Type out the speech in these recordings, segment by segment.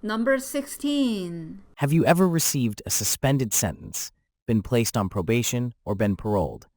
Number 16. Have you ever received a suspended sentence, been placed on probation, or been paroled?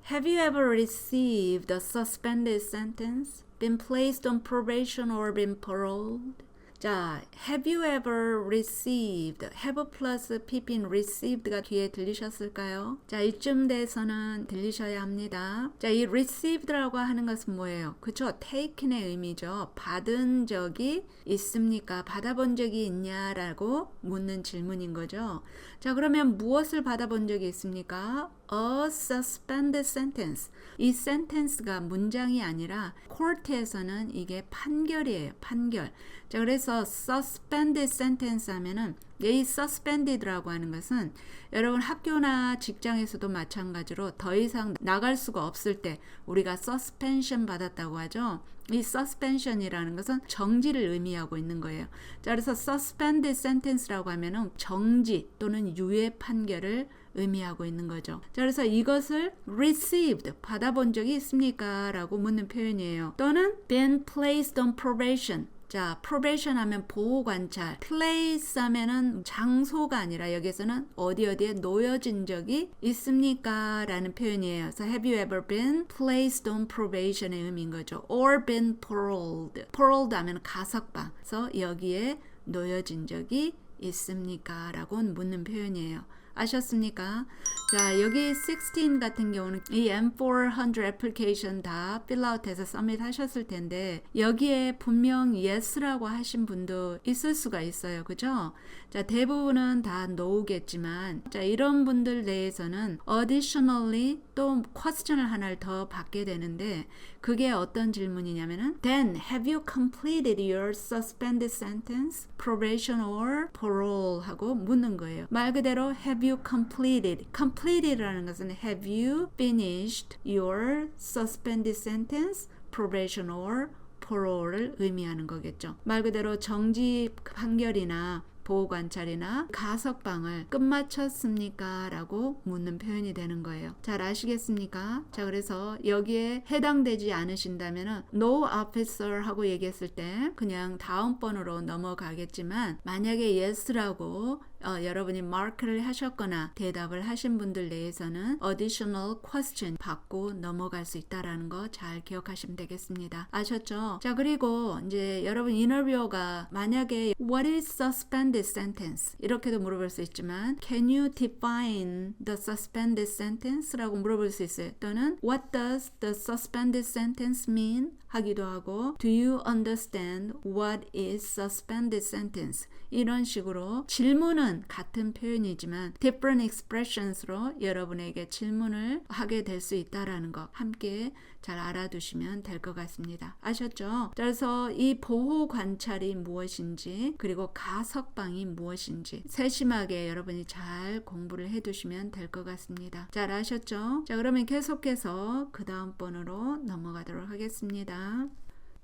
Have you ever received a suspended sentence, been placed on probation or been paroled? 자, have you ever received, have plus pp인 received가 뒤에 들리셨을까요? 자, 이쯤 돼서는 들리셔야 합니다. 자, 이 received라고 하는 것은 뭐예요? 그쵸? taken의 의미죠. 받은 적이 있습니까? 받아본 적이 있냐라고 묻는 질문인 거죠. 자, 그러면 무엇을 받아본 적이 있습니까? A suspended sentence. 이 sentence가 문장이 아니라 코트에서는 이게 판결이에요. 판결. 자, 그래서 suspended sentence 하면은 이 suspended라고 하는 것은 여러분 학교나 직장에서도 마찬가지로 더 이상 나갈 수가 없을 때 우리가 suspension 받았다고 하죠. 이 suspension이라는 것은 정지를 의미하고 있는 거예요. 자, 그래서 suspended sentence라고 하면은 정지 또는 유예 판결을 의미하고 있는 거죠. 자, 그래서 이것을 received, 받아본 적이 있습니까? 라고 묻는 표현이에요. 또는 been placed on probation. 자, probation 하면 보호관찰, place 하면은 장소가 아니라 여기서는 어디에 놓여진 적이 있습니까? 라는 표현이에요. 그래서 have you ever been placed on probation의 의미인 거죠. or been paroled. paroled 하면 가석방. 그래서 여기에 놓여진 적이 있습니까? 라고 묻는 표현이에요. 아셨습니까? 자, 여기 16 같은 경우는 이 M400 애플리케이션 다 필아웃해서 서밋 하셨을 텐데 여기에 분명 yes라고 하신 분도 있을 수가 있어요. 그죠? 자, 대부분은 다 no겠지만 자, 이런 분들 내에서는 additionally 또 question을 하나를 더 받게 되는데 그게 어떤 질문이냐면은 Then have you completed your suspended sentence, probation or parole 하고 묻는 거예요. 말 그대로 have you completed. completed라는 것은 have you finished your suspended sentence, probation or parole를 의미하는 거겠죠. 말 그대로 정지 판결이나 보호관찰이나 가석방을 끝마쳤습니까? 라고 묻는 표현이 되는 거예요. 잘 아시겠습니까? 자, 그래서 여기에 해당되지 않으신다면 no officer 하고 얘기했을 때 그냥 다음 번으로 넘어가겠지만 만약에 yes라고 여러분이 마크를 하셨거나 대답을 하신 분들 내에서는 additional question 받고 넘어갈 수 있다라는 거 잘 기억하시면 되겠습니다. 아셨죠? 자, 그리고 이제 여러분 인터뷰어가 만약에 what is suspended sentence 이렇게도 물어볼 수 있지만 can you define the suspended sentence? 라고 물어볼 수 있어요. 또는 what does the suspended sentence mean? 하기도 하고 do you understand what is suspended sentence? 이런 식으로 질문은 같은 표현이지만 different expressions로 여러분에게 질문을 하게 될 수 있다라는 거 함께 잘 알아두시면 될 것 같습니다. 아셨죠? 그래서 이 보호 관찰이 무엇인지 그리고 가석방이 무엇인지 세심하게 여러분이 잘 공부를 해두시면 될 것 같습니다. 잘 아셨죠? 자, 그러면 계속해서 그 다음 번으로 넘어가도록 하겠습니다.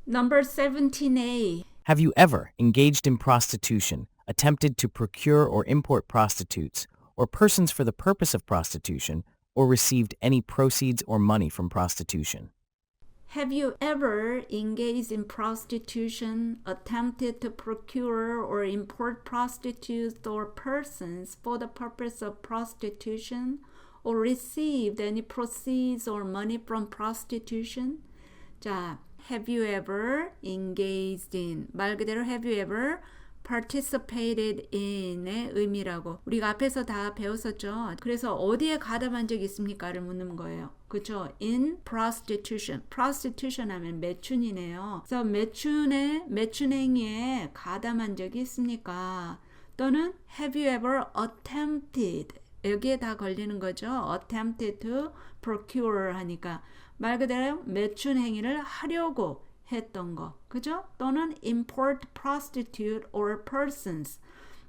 Number 17A. Have you ever engaged in prostitution, attempted to procure or import prostitutes, or persons for the purpose of prostitution, or received any proceeds or money from prostitution? Have you ever engaged in prostitution, attempted to procure or import prostitutes or persons for the purpose of prostitution, or received any proceeds or money from prostitution? 자, have you ever engaged in 말 그대로 have you ever participated in의 의미라고 우리가 앞에서 다 배웠었죠. 그래서 어디에 가담한 적이 있습니까를 묻는 거예요. 그렇죠? in prostitution. prostitution 하면 매춘이네요. 그래서 매춘행위에 가담한 적이 있습니까? 또는 have you ever attempted 여기에 다 걸리는 거죠. attempted to procure 하니까 말 그대로 매춘 행위를 하려고 했던 거. 그죠? 또는 import prostitute or persons.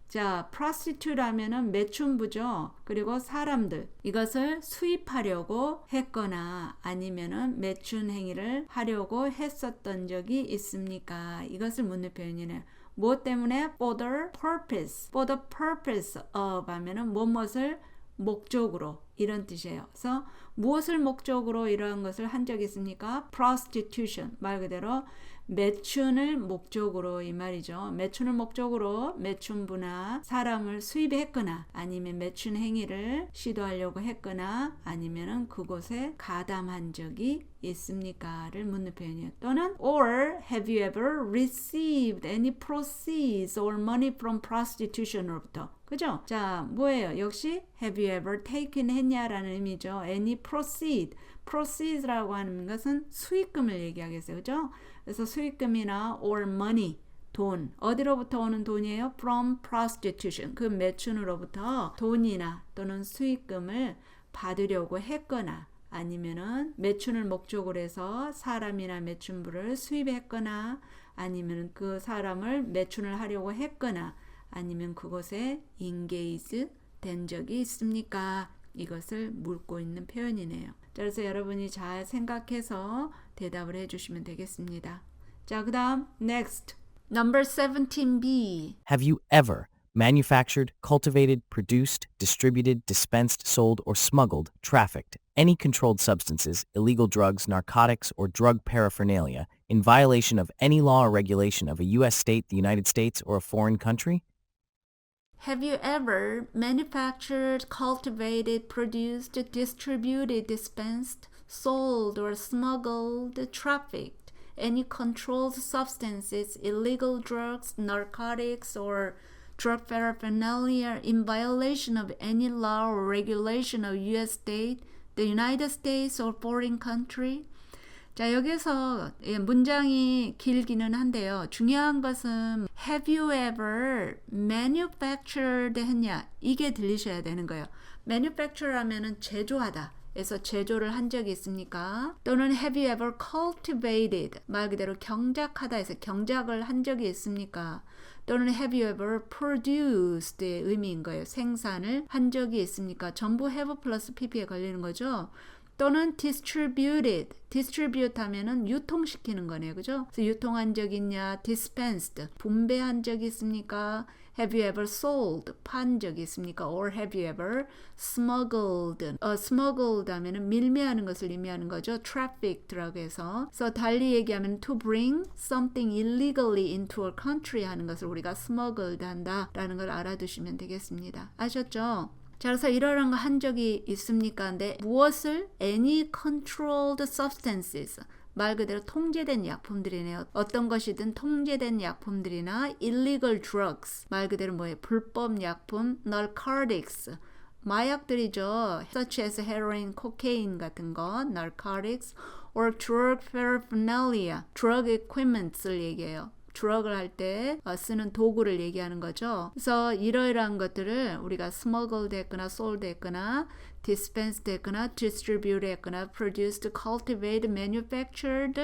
자, prostitute 하면은 매춘부죠. 그리고 사람들. 이것을 수입하려고 했거나 아니면은 매춘 행위를 하려고 했었던 적이 있습니까? 이것을 묻는 표현이네요. 무엇 때문에? For the purpose. For the purpose of 하면은 무엇을 목적으로 이런 뜻이에요. 그래서 무엇을 목적으로 이러한 것을 한 적이 있습니까? prostitution, 말 그대로 매춘을 목적으로 이 말이죠. 매춘을 목적으로 매춘부나 사람을 수입했거나 아니면 매춘 행위를 시도하려고 했거나 아니면은 그곳에 가담한 적이 있습니까를 묻는 표현이에요. 또는 or have you ever received any proceeds or money from prostitution으로부터 그죠? 자, 뭐예요? 역시 have you ever taken 했냐라는 의미죠. any proceeds라고 하는 것은 수익금을 얘기하겠어요. 그죠? 그래서 수익금이나 or money 돈 어디로부터 오는 돈이에요? From prostitution 그 매춘으로부터 돈이나 또는 수익금을 받으려고 했거나 아니면은 매춘을 목적으로 해서 사람이나 매춘부를 수입했거나 아니면 그 사람을 매춘을 하려고 했거나 아니면 그곳에 engage 된 적이 있습니까? 이것을 묻고 있는 표현이네요. 그래서 여러분이 잘 생각해서 대답을 해주시면 되겠습니다. 자, 그 다음 next number 17B Have you ever manufactured, cultivated, produced, distributed, dispensed, sold, or smuggled, trafficked any controlled substances, illegal drugs, narcotics, or drug paraphernalia in violation of any law or regulation of a U.S. state, the United States, or a foreign country? Have you ever manufactured, cultivated, produced, distributed, dispensed, sold, or smuggled, trafficked any controlled substances, illegal drugs, narcotics, or drug paraphernalia in violation of any law or regulation of U.S. state, the United States, or foreign country? 자, 여기서 문장이 길기는 한데요. 중요한 것은 have you ever manufactured 했냐? 이게 들리셔야 되는 거예요. manufacture 하면은 제조하다. 에서 제조를 한 적이 있습니까? 또는 have you ever cultivated 말 그대로 경작하다 해서 경작을 한 적이 있습니까? 또는 have you ever produced의 의미인 거예요. 생산을 한 적이 있습니까? 전부 have 플러스 pp에 걸리는 거죠. 또는 distribute 하면은 유통시키는 거네요. 그죠? 그래서 유통한 적 있냐? dispensed, 분배한 적이 있습니까? Have you ever sold, 판 적이 있습니까? Or have you ever smuggled, smuggled 하면은 밀매하는 것을 의미하는 거죠. trafficked라고 해서. 그래서 달리 얘기하면 to bring something illegally into a country 하는 것을 우리가 smuggled 한다라는 걸 알아두시면 되겠습니다. 아셨죠? 자, 그래서 이러한 거 한 적이 있습니까? 근데 무엇을? Any controlled substances. 말 그대로 통제된 약품들이네요. 어떤 것이든 통제된 약품들이나 illegal drugs. 말 그대로 뭐예요? 불법 약품, narcotics. 마약들이죠. such as heroin, cocaine 같은 거, narcotics, or drug paraphernalia. drug equipments를 얘기해요. 드럭을 할 때 쓰는 도구를 얘기하는 거죠. 그래서 이러이러한 것들을 우리가 smuggled 했거나 sold 했거나 dispensed 했거나 distributed 했거나 produced, cultivated, manufactured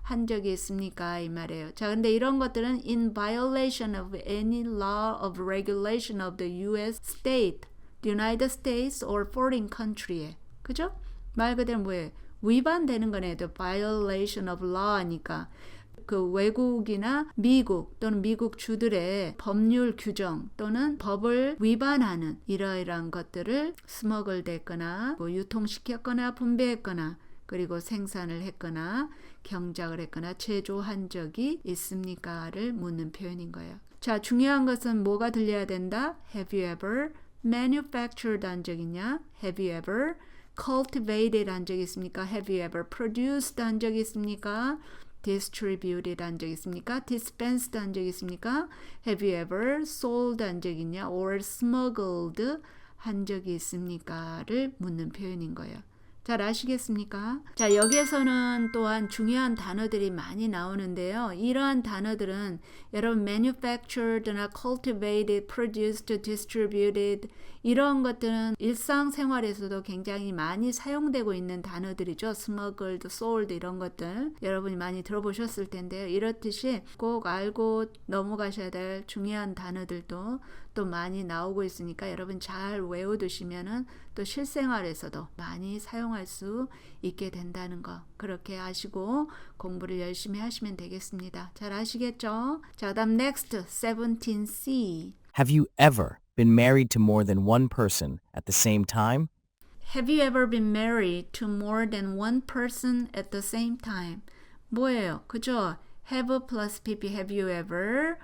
한 적이 있습니까? 이 말이에요. 자, 근데 이런 것들은 in violation of any law of regulation of the U.S. state, the United States or foreign country에. 그죠? 말 그대로 뭐예요? 위반되는 거네요. The violation of law 하니까. 그 외국이나 미국 또는 미국 주들의 법률 규정 또는 법을 위반하는 이러이러한 것들을 스머글 됐거나 뭐 유통시켰거나 분배했거나 그리고 생산을 했거나 경작을 했거나 제조한 적이 있습니까를 묻는 표현인 거예요. 자, 중요한 것은 뭐가 들려야 된다? Have you ever manufactured 한 적 있냐? Have you ever cultivated 한 적 있습니까? Have you ever produced 한 적 있습니까? distributed 한 적 있습니까? dispensed 한 적 있습니까? Have you ever sold 한 적 있냐? or smuggled 한 적이 있습니까?를 묻는 표현인 거예요. 잘 아시겠습니까? 자, 여기에서는 또한 중요한 단어들이 많이 나오는데요. 이러한 단어들은 여러분 manufactured나 cultivated, produced, distributed 이런 것들은 일상생활에서도 굉장히 많이 사용되고 있는 단어들이죠. smuggled, sold 이런 것들 여러분이 많이 들어보셨을 텐데요. 이렇듯이 꼭 알고 넘어가셔야 될 중요한 단어들도 또 많이 나오고 있으니까 여러분 잘 외워두시면은 또 실생활에서도 많이 사용할 수 있게 된다는 거 그렇게 아시고 공부를 열심히 하시면 되겠습니다. 잘 아시겠죠? 자, 다음 next 17C. Have you ever been married to more than one person at the same time? Have you ever been married to more than one person at the same time? 뭐예요? 그죠? have plus pp, have you ever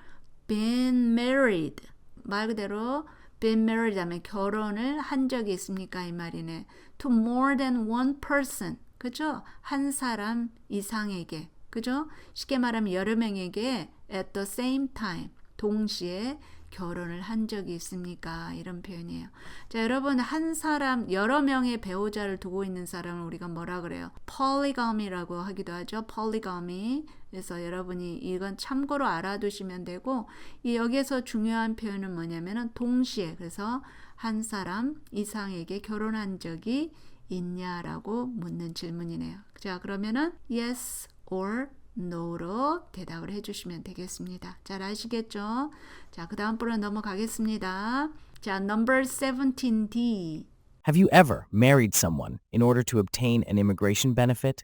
been married? 말 그대로 been married 하면 결혼을 한 적이 있습니까? 이 말이네. To more than one person. 그죠? 한 사람 이상에게. 그죠? 쉽게 말하면 여러 명에게 at the same time. 동시에 결혼을 한 적이 있습니까? 이런 표현이에요. 자, 여러분 한 사람 여러 명의 배우자를 두고 있는 사람을 우리가 뭐라 그래요? polygamy라고 하기도 하죠. polygamy. 그래서 여러분이 이건 참고로 알아두시면 되고 이 여기에서 중요한 표현은 뭐냐면은 동시에 그래서 한 사람 이상에게 결혼한 적이 있냐라고 묻는 질문이네요. 자, 그러면은 yes or no로 대답을 해주시면 되겠습니다. 잘 아시겠죠? 자, 그 다음 분으로 넘어가겠습니다. 자, number 17D. Have you ever married someone in order to obtain an immigration benefit?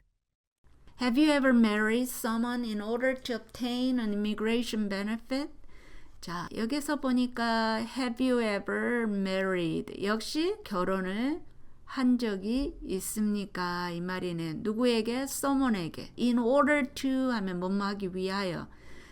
Have you ever married someone in order to obtain an immigration benefit? 자, 여기서 보니까 have you ever married? 역시 결혼을 한 적이 있습니까? 이 말이네. 누구에게? someone에게. in order to 하면 뭐뭐 하기 위하여.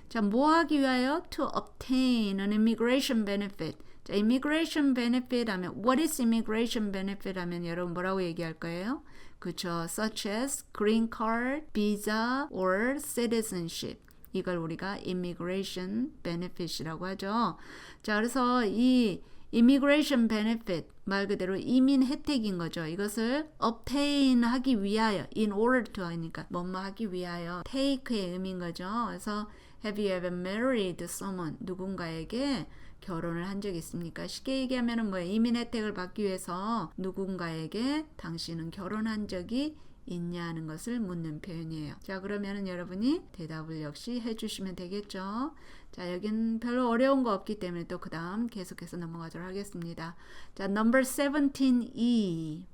자, 뭐 하기 위하여? to obtain an immigration benefit. 자, immigration benefit 하면 what is immigration benefit 하면 여러분 뭐라고 얘기할 거예요? 그렇죠. such as green card, visa or citizenship. 이걸 우리가 immigration benefit이라고 하죠. 자, 그래서 이 immigration benefit 말 그대로 이민 혜택인 거죠. 이것을 obtain 하기 위하여 in order to 하니까 뭐뭐 하기 위하여 take의 의미인 거죠. 그래서 have you ever married someone 누군가에게 결혼을 한 적이 있습니까? 쉽게 얘기하면은 뭐 이민 혜택을 받기 위해서 누군가에게 당신은 결혼한 적이 있냐는 것을 묻는 표현이에요. 자, 그러면은 여러분이 대답을 역시 해주시면 되겠죠. 자, 여긴 별로 어려운 거 없기 때문에 또 그 다음 계속해서 넘어가도록 하겠습니다. 자, number 17E.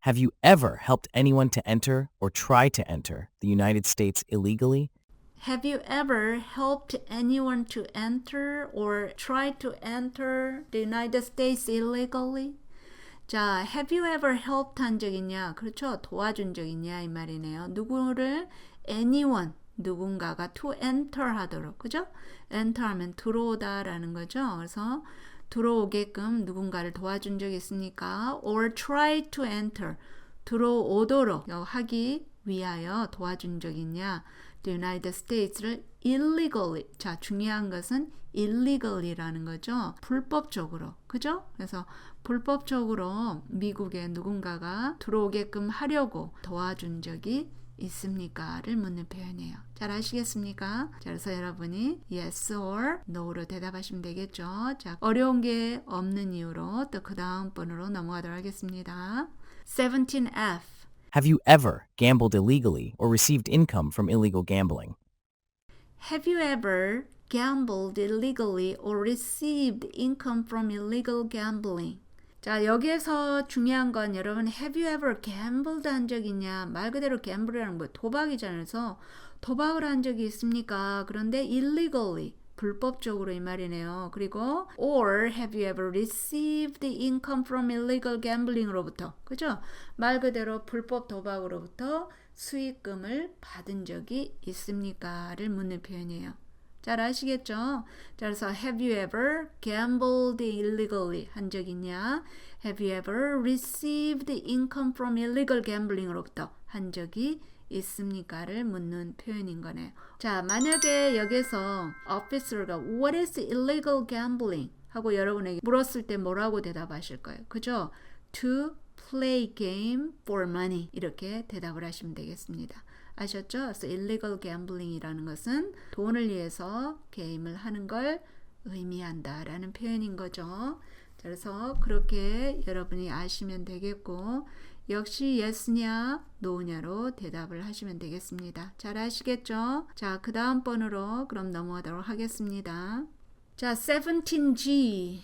Have you ever helped anyone to enter or try to enter the United States illegally? Have you ever helped anyone to enter or try to enter the United States illegally? 자, have you ever helped 한 적 있냐? 그렇죠. 도와준 적 있냐? 이 말이네요. 누구를? anyone. 누군가가 to enter 하도록. 그죠? enter 하면 들어오다 라는 거죠. 그래서 들어오게끔 누군가를 도와준 적 있습니까? or try to enter. 들어오도록 하기 위하여 도와준 적 있냐? The United States를 illegally. 자, 중요한 것은 illegally라는 거죠. 불법적으로. 그죠? 그래서 불법적으로 미국에 누군가가 들어오게끔 하려고 도와준 적이 있습니까?를 묻는 표현이에요. 잘 아시겠습니까? 자, 그래서 여러분이 yes or no로 대답하시면 되겠죠. 자, 어려운 게 없는 이유로 또 그 다음 번으로 넘어가도록 하겠습니다. 17F. Have you ever gambled illegally or received income from illegal gambling? Have you ever gambled illegally or received income from illegal gambling? 자, 여기에서 중요한 건 여러분 have you ever gambled 한 적 있냐? 말 그대로 gamble이라는 거 도박이잖아요. 그래서 도박을 한 적이 있습니까? 그런데 illegally 불법적으로 이 말이네요. 그리고 or have you ever received income from illegal gambling으로부터 그죠? 말 그대로 불법 도박으로부터 수익금을 받은 적이 있습니까?를 묻는 표현이에요. 잘 아시겠죠? 자, 그래서 have you ever gambled illegally 한 적 있냐? Have you ever received income from illegal gambling으로부터 한 적이 있습니까를 묻는 표현인 거네요. 자, 만약에 여기서 officer가 what is illegal gambling 하고 여러분에게 물었을 때 뭐라고 대답하실 거예요? 그죠? To play game for money 이렇게 대답을 하시면 되겠습니다. 아셨죠? 그래서 illegal gambling이라는 것은 돈을 위해서 게임을 하는 걸 의미한다라는 표현인 거죠. 그래서 그렇게 여러분이 아시면 되겠고 역시 yes냐 no냐로 대답을 하시면 되겠습니다. 잘 아시겠죠? 자, 그 다음 번으로 그럼 넘어가도록 하겠습니다. 자, 17G.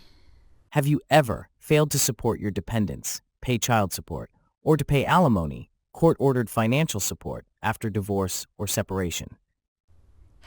Have you ever failed to support your dependents, pay child support, or to pay alimony, court-ordered financial support after divorce or separation?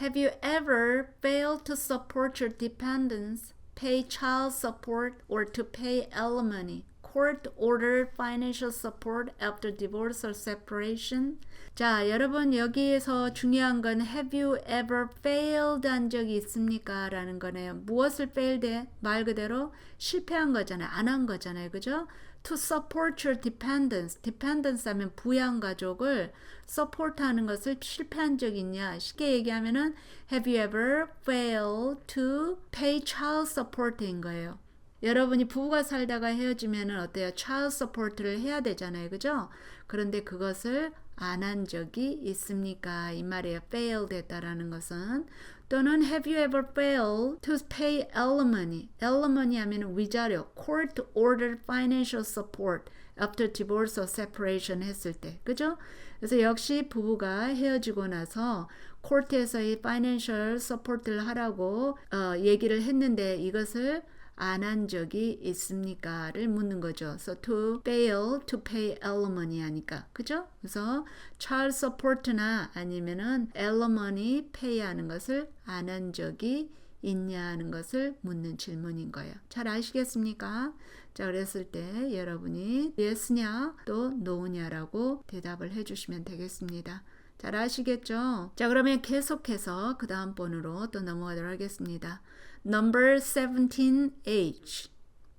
Have you ever failed to support your dependents, pay child support, or to pay alimony, court-ordered financial support after divorce or separation? 자, 여러분 여기에서 중요한 건 have you ever failed 한 적이 있습니까? 라는 거네요. 무엇을 failed 해? 말 그대로 실패한 거잖아요. 안 한 거잖아요. 그죠? To support your dependents. dependents 하면 부양가족을 support 하는 것을 실패한 적 있냐? 쉽게 얘기하면은 have you ever failed to pay child support인 거예요. 여러분이 부부가 살다가 헤어지면은 어때요? child support를 해야 되잖아요. 그죠? 그런데 그것을 안 한 적이 있습니까? 이 말이에요. failed 했다라는 것은. 또는 have you ever failed to pay alimony? alimony 하면 위자료, court ordered financial support after divorce or separation 했을 때. 그죠? 그래서 역시 부부가 헤어지고 나서 코트에서 이 financial support를 하라고 얘기를 했는데 이것을 안 한 적이 있습니까?를 묻는 거죠. So to fail to pay alimony 하니까. 그죠? 그래서 child support나 아니면은 alimony pay 하는 것을 안 한 적이 있냐는 것을 묻는 질문인 거예요. 잘 아시겠습니까? 자, 그랬을 때 여러분이 yes냐 또 no냐라고 대답을 해주시면 되겠습니다. 잘 아시겠죠? 자, 그러면 계속해서 그 다음 번으로 또 넘어가도록 하겠습니다. Number 17H.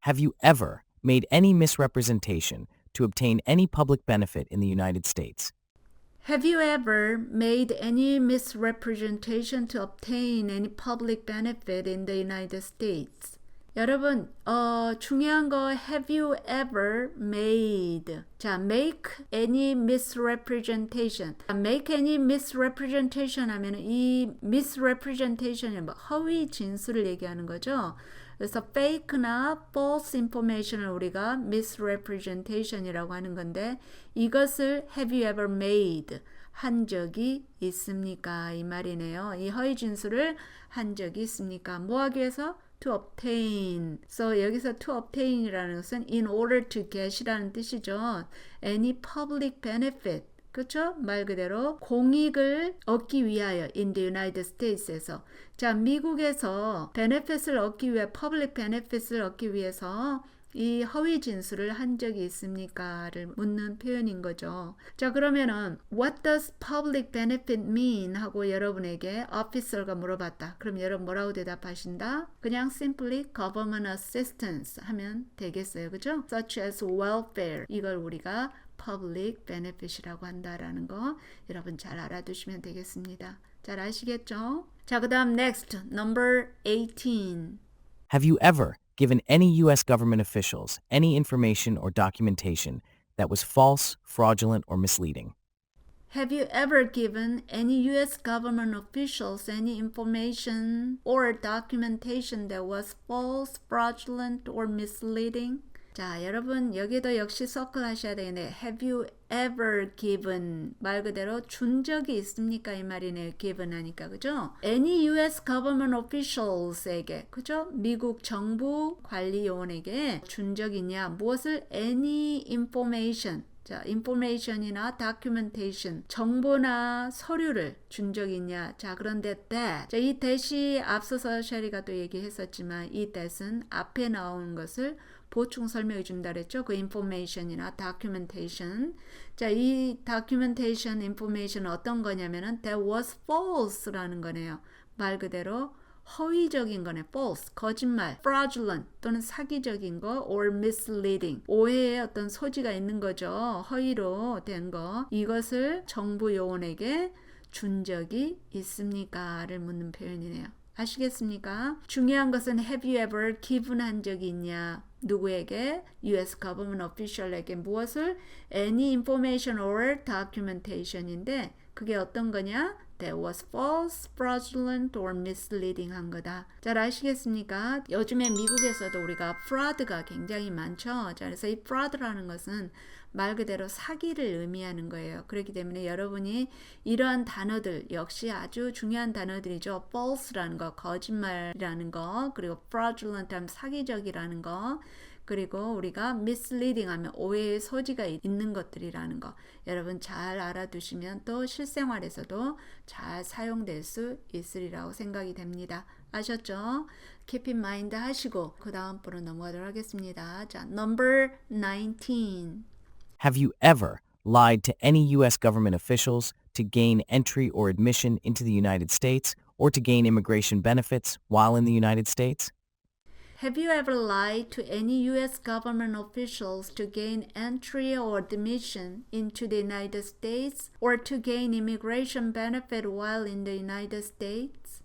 Have you ever made any misrepresentation to obtain any public benefit in the United States? Have you ever made any misrepresentation to obtain any public benefit in the United States? 여러분, 중요한 거 have you ever made. 자, make any misrepresentation. make any misrepresentation 하면 이 misrepresentation이 뭐 허위 진술을 얘기하는 거죠. 그래서 fake나 false information을 우리가 misrepresentation이라고 하는 건데 이것을 have you ever made 한 적이 있습니까? 이 말이네요. 이 허위 진술을 한 적이 있습니까? 뭐 하기 위해서? To obtain. So 여기서 to obtain이라는 것은 in order to get이라는 뜻이죠. Any public benefit. 그렇죠? 말 그대로 공익을 얻기 위하여 in the United States에서. 자, 미국에서 benefit을 얻기 위해 public benefit을 얻기 위해서 이 허위 진술을 한 적이 있습니까?를 묻는 표현인 거죠. 자, 그러면은 What does public benefit mean? 하고 여러분에게 officer가 물어봤다. 그럼 여러분 뭐라고 대답하신다? 그냥 simply government assistance 하면 되겠어요. 그죠? Such as welfare. 이걸 우리가 public benefit이라고 한다라는 거 여러분 잘 알아두시면 되겠습니다. 잘 아시겠죠? 자, 그 다음 next, number 18. Have you ever given any U.S. government officials any information or documentation that was false, fraudulent, or misleading? Have you ever given any U.S. government officials any information or documentation that was false, fraudulent, or misleading? 자, 여러분 여기도 역시 서클 하셔야 되겠네요. Have you ever given 말 그대로 준 적이 있습니까? 이 말이네요. given 하니까 그죠? Any U.S. government officials에게 그죠? 미국 정부 관리 요원에게 준 적이 있냐? 무엇을? Any information 자, information이나 documentation, 정보나 서류를 준 적이 있냐? 자, 그런데 that. 자, 이 that이 앞서서 셰리가 또 얘기했었지만 이 that은 앞에 나오는 것을 보충 설명해 준다 그랬죠? 그 information이나 documentation. 자, 이 documentation, information 어떤 거냐면은 that was false라는 거네요. 말 그대로 허위적인 거네. false, 거짓말, fraudulent 또는 사기적인 거 or misleading, 오해의 어떤 소지가 있는 거죠. 허위로 된 거. 이것을 정부 요원에게 준 적이 있습니까?를 묻는 표현이네요. 아시겠습니까? 중요한 것은 have you ever given 한 적이 있냐? 누구에게? US government official에게 무엇을? Any information or documentation인데 그게 어떤 거냐? That was false, fraudulent, or misleading 한 거다. 잘 아시겠습니까? 요즘에 미국에서도 우리가 fraud가 굉장히 많죠. 자, 그래서 이 fraud라는 것은 말 그대로 사기를 의미하는 거예요. 그렇기 때문에 여러분이 이러한 단어들 역시 아주 중요한 단어들이죠. false라는 거, 거짓말이라는 거, 그리고 fraudulent 하면 사기적이라는 거. 그리고 우리가 misleading 하면 오해의 소지가 있는 것들이라는 거 여러분 잘 알아두시면 또 실생활에서도 잘 사용될 수 있으리라고 생각이 됩니다. 아셨죠? Keep in mind 하시고 그 다음 부로 넘어가도록 하겠습니다. 자, number 19. Have you ever lied to any U.S. government officials to gain entry or admission into the United States or to gain immigration benefits while in the United States? Have you ever lied to any U.S. government officials to gain entry or admission into the United States or to gain immigration benefit while in the United States?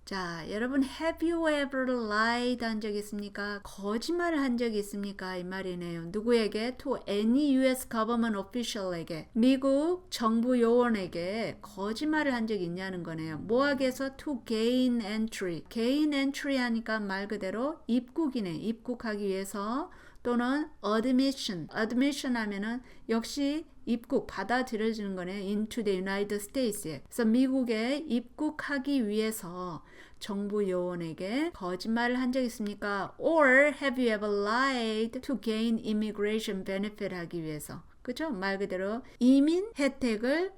자, 여러분 have you ever lied 한 적 있습니까? 거짓말을 한 적이 있습니까? 이 말이네요. 누구에게? To any U.S. government official에게 미국 정부 요원에게 거짓말을 한 적이 있냐는 거네요. 뭐하기 위해서? To gain entry. gain entry 하니까 말 그대로 입국이네. 입국하기 위해서 또는 admission. admission 하면은 역시 입국 받아들여지는 거네요. into the United States에. 그래서 미국에 입국하기 위해서 정부 요원에게 거짓말을 한 적 있습니까? Or have you ever lied to gain immigration benefit 하기 위해서. 그죠? 말 그대로 이민 혜택을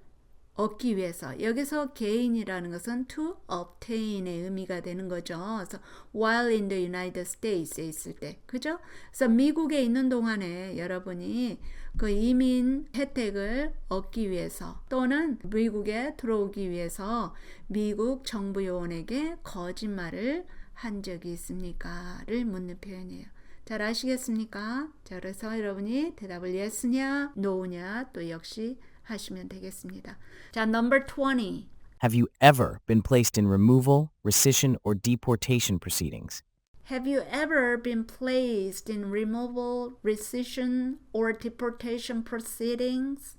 얻기 위해서 여기서 gain이라는 것은 to obtain의 의미가 되는 거죠. 그래서 while in the United States에 있을 때, 그죠? 그래서 미국에 있는 동안에 여러분이 그 이민 혜택을 얻기 위해서 또는 미국에 들어오기 위해서 미국 정부 요원에게 거짓말을 한 적이 있습니까?를 묻는 표현이에요. 잘 아시겠습니까? 자, 그래서 여러분이 대답을 yes냐, no냐 또 역시 하시면 되겠습니다. 자, number 20. Have you ever been placed in removal, rescission, or deportation proceedings? Have you ever been placed in removal, rescission, or deportation proceedings?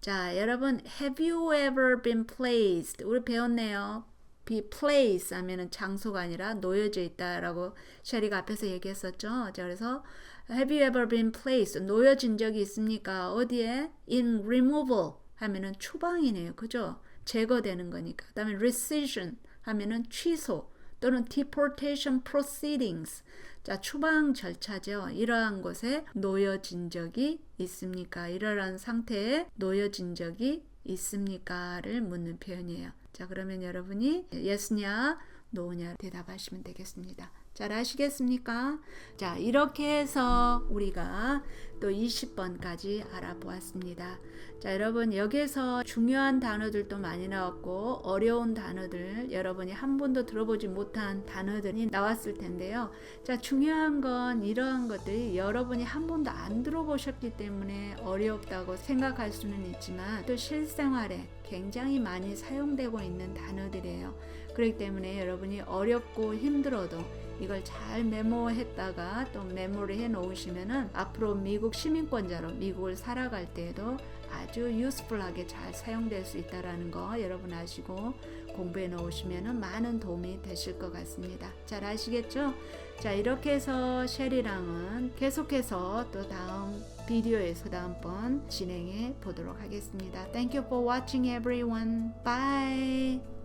자, 여러분, have you ever been placed? 우리 배웠네요. be placed 하면은 장소가 아니라 놓여져 있다라고 셰리가 앞에서 얘기했었죠. 자, 그래서 have you ever been placed? 놓여진 적이 있습니까? 어디에? in removal 하면은 추방이네요. 그죠? 제거되는 거니까. 그다음에 rescission 하면은 취소 또는 deportation proceedings. 자, 추방 절차죠. 이러한 곳에 놓여진 적이 있습니까? 이러한 상태에 놓여진 적이 있습니까?를 묻는 표현이에요. 자, 그러면 여러분이 yes냐, no냐 대답하시면 되겠습니다. 잘 아시겠습니까? 자, 이렇게 해서 우리가 또 20번까지 알아보았습니다. 자, 여러분 여기에서 중요한 단어들도 많이 나왔고 어려운 단어들 여러분이 한 번도 들어보지 못한 단어들이 나왔을 텐데요. 자, 중요한 건 이러한 것들이 여러분이 한 번도 안 들어보셨기 때문에 어렵다고 생각할 수는 있지만 또 실생활에 굉장히 많이 사용되고 있는 단어들이에요. 그렇기 때문에 여러분이 어렵고 힘들어도 이걸 잘 메모했다가 또 메모를 해 놓으시면은 앞으로 미국 시민권자로 미국을 살아갈 때에도 아주 유스풀하게 잘 사용될 수 있다라는 거 여러분 아시고 공부해 놓으시면은 많은 도움이 되실 것 같습니다. 잘 아시겠죠? 자, 이렇게 해서 셰리랑은 계속해서 또 다음 비디오에서 다음번 진행해 보도록 하겠습니다. Thank you for watching everyone. Bye.